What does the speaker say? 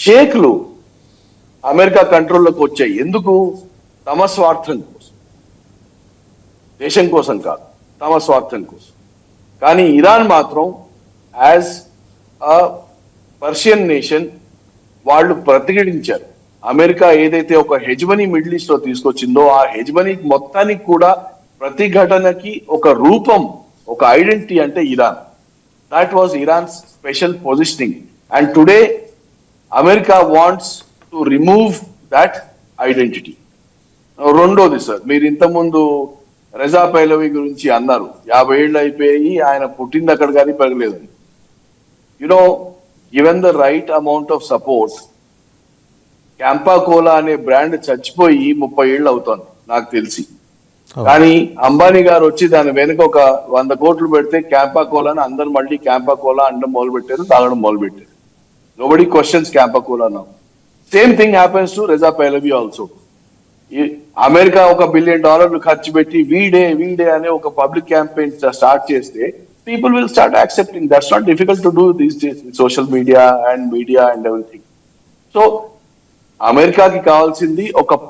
షేక్లు America కంట్రోల్లోకి వచ్చాయి. ఎందుకు? తమ స్వార్థం కోసం, దేశం కోసం కాదు, తమ స్వార్థం కోసం. కానీ ఇరాన్ మాత్రం యాజ్ అ పర్షియన్ నేషన్ వాళ్ళు ప్రతిఘటించారు. అమెరికా ఏదైతే ఒక హెజ్మనీ మిడిల్ ఈస్ట్ లో తీసుకొచ్చిందో ఆ హెజ్మనీ మొత్తానికి కూడా ప్రతిఘటనకి ఒక రూపం, ఒక ఐడెంటిటీ అంటే Iran. That was Iran's special positioning. And today America wants to remove that identity. రెండోది సార్, మీరు ఇంతకుముందు రెజా పైలవి గురించి అన్నారు, 50 ఏళ్ళు అయిపోయి ఆయన పుట్టింది అక్కడ కానీ పెరగలేదని. You know, given the right amount of support, Campa Cola అనే బ్రాండ్ చచ్చిపోయి 30 ఏళ్ళు అవుతోంది నాకు తెలిసి. కానీ అంబానీ గారు వచ్చి దాని వెనుక ఒక 100 కోట్లు పెడితే క్యాంపా కోలాని అందరు మళ్ళీ క్యాంపా కోలా అనడం మొదలు పెట్టారు, తాగడం మొదలు పెట్టారు. Nobody questions Campa Cola now. Same thing happens to Reza Pahlavi also. America $1 billion ఖర్చు పెట్టి వీడే అనే ఒక పబ్లిక్ క్యాంపెయిన్ స్టార్ట్ చేస్తే people will start accepting. That's not difficult to do these days with social media and media and everything. So అమెరికాకి కావాల్సింది ఒక